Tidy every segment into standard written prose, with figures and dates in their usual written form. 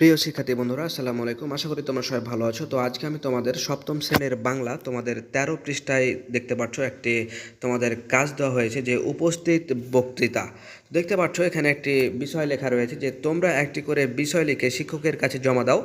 প্রিয় শিক্ষার্থী বন্ধুরা, আসসালামু আলাইকুম। আশা করি তোমরা সবাই ভালো আছো। তো আজকে আমি তোমাদের সপ্তম শ্রেণীর বাংলা তোমাদের 13 পৃষ্ঠায় দেখতে পাচ্ছ একটি তোমাদের কাজ দেওয়া হয়েছে যে উপস্থিত বক্তৃতা। দেখতে পাচ্ছ এখানে একটি বিষয় লেখা রয়েছে যে তোমরা একটি করে বিষয় লিখে শিক্ষকের কাছে জমা দাও।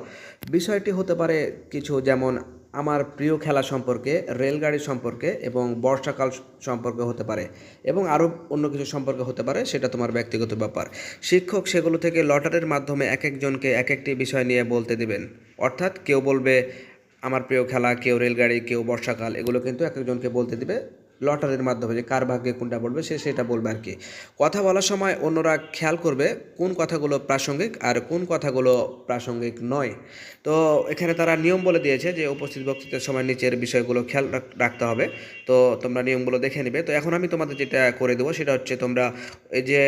বিষয়টি হতে পারে কিছু, যেমন আমার প্রিয় খেলা সম্পর্কে, রেলগাড়ি সম্পর্কে এবং বর্ষাকাল সম্পর্কে হতে পারে, এবং আরও অন্য কিছু সম্পর্কে হতে পারে, সেটা তোমার ব্যক্তিগত ব্যাপার। শিক্ষক সেগুলো থেকে লটারির মাধ্যমে এক একজনকে এক একটি বিষয় নিয়ে বলতে দিবেন। অর্থাৎ কেউ বলবে আমার প্রিয় খেলা, কেউ রেলগাড়ি, কেউ বর্ষাকাল, এগুলো কিন্তু এক একজনকে বলতে দিবে লটারির মাধ্যমে, যে কার ভাগ্যে কোনটা বলবে সে সেটা বলবে আর কি। কথা বলার সময় অন্যরা খেয়াল করবে কোন কথাগুলো প্রাসঙ্গিক আর কোন কথাগুলো প্রাসঙ্গিক নয়। তো এখানে তারা নিয়ম বলে দিয়েছে যে উপস্থিত বক্তৃতার সময় নিচের বিষয়গুলো খেয়াল রাখতে হবে। তো তোমরা নিয়মগুলো দেখে নিবে। তো এখন আমি তোমাদের যেটা করে দেবো সেটা হচ্ছে, তোমরা এই যে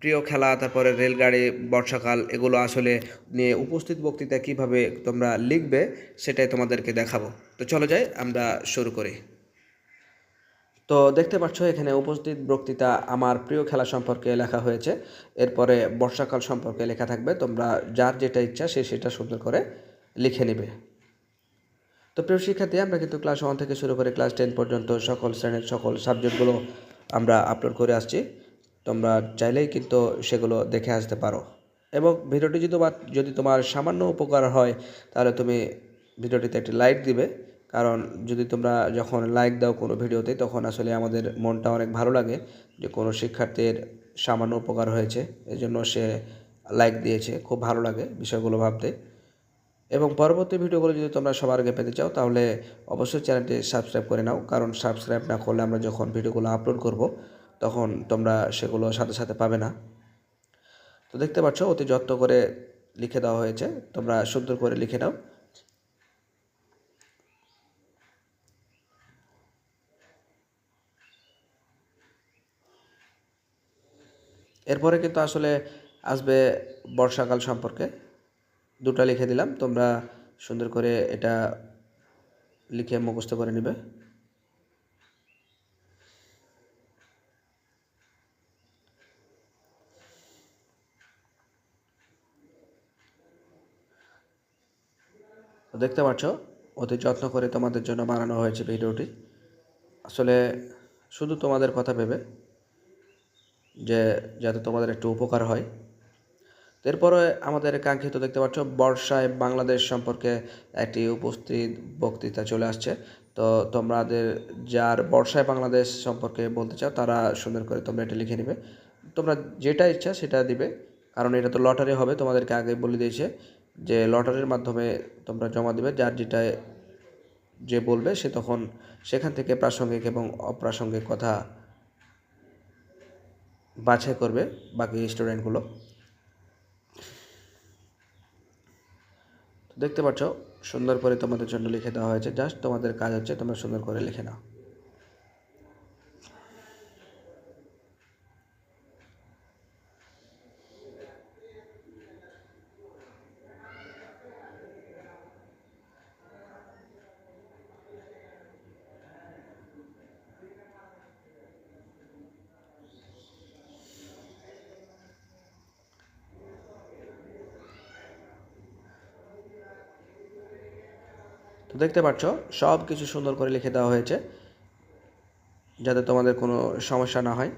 প্রিয় খেলা, তারপরে রেলগাড়ি, বর্ষাকাল, এগুলো আসলে নিয়ে উপস্থিত বক্তৃতা কিভাবে তোমরা লিখবে সেটাই তোমাদেরকে দেখাবো। তো চলো যাই, আমরা শুরু করি। তো দেখতে পাচ্ছ এখানে উপস্থিত বক্তৃতা আমার প্রিয় খেলা সম্পর্কে লেখা হয়েছে। এরপরে বর্ষাকাল সম্পর্কে লেখা থাকবে। তোমরা যার যেটা ইচ্ছা সে সেটা সুন্দর করে লিখে নেবে। তো প্রিয় শিক্ষার্থী, আমরা কিন্তু ক্লাস 1 থেকে শুরু করে ক্লাস 10 পর্যন্ত সকল শ্রেণীর সকল সাবজেক্টগুলো আমরা আপলোড করে আসছি। তোমরা চাইলেই কিন্তু সেগুলো দেখে আসতে পারো। এবং ভিডিওটি যদি তোমার সামান্য উপকার হয়, তাহলে তুমি ভিডিওটিতে একটি লাইক দিবে। কারণ যদি তোমরা যখন লাইক দাও কোনো ভিডিওতে, তখন আসলে আমাদের মনটা অনেক ভালো লাগে যে কোনো শিক্ষার্থীর সামান্য উপকার হয়েছে, এজন্য সে লাইক দিয়েছে। খুব ভালো লাগে বিষয়গুলো ভাবতে। এবং পরবর্তী ভিডিওগুলো যদি তোমরা সবার আগে পেতে চাও, তাহলে অবশ্যই চ্যানেলটি সাবস্ক্রাইব করে নাও। কারণ সাবস্ক্রাইব না করলে আমরা যখন ভিডিওগুলো আপলোড করব, তখন তোমরা সেগুলো সাথে সাথে পাবে না। তো দেখতে পাচ্ছ অতি যত্ন করে লিখে দেওয়া হয়েছে, তোমরা সুন্দর করে লিখে নাও। এরপরে কিন্তু আসলে আসবে বর্ষাকাল সম্পর্কে। দুটো লিখে দিলাম, তোমরা সুন্দর করে এটা লিখে মুখস্থ করে নেবে। দেখতে পাচ্ছ অতি যত্ন করে তোমাদের জন্য বানানো হয়েছে ভিডিওটি। আসলে শুধু তোমাদের কথা ভেবে, যে যাতে তোমাদের একটু উপকার হয়। এরপরে আমাদের কাঙ্ক্ষিত দেখতে পাচ্ছ বর্ষায় বাংলাদেশ সম্পর্কে একটি উপস্থিত বক্তৃতা চলে আসছে। তো তোমাদের যার বর্ষায় বাংলাদেশ সম্পর্কে বলতে চাও, তারা সুন্দর করে তোমরা এটা লিখে নেবে। তোমরা যেটা ইচ্ছা সেটা দিবে, কারণ এটা তো লটারি হবে। তোমাদেরকে আগে বলে দিয়েছে যে লটারির মাধ্যমে তোমরা জমা দিবে, যার যেটা যে বলবে সে তখন সেখান থেকে প্রাসঙ্গিক এবং অপ্রাসঙ্গিক কথা বাছাই করবে বাকি স্টুডেন্টগুলো। দেখতে পাচ্ছ সুন্দর করে তোমাদের জন্য লিখে দেওয়া হয়েছে। জাস্ট তোমাদের কাজ হচ্ছে তোমরা সুন্দর করে লিখে নাও। তো দেখতে পাচ্ছ সব কিছু সুন্দর করে লিখে দেওয়া হয়েছে, যাতে তোমাদের কোনো সমস্যা না হয়।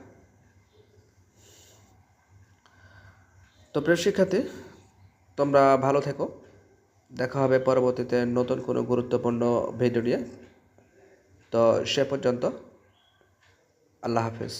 তো প্রিয় শিক্ষার্থী, তোমরা ভালো থেকো। দেখা হবে পরবর্তীতে নতুন কোনো গুরুত্বপূর্ণ ভিডিও নিয়ে। তো সে পর্যন্ত আল্লাহ হাফেজ।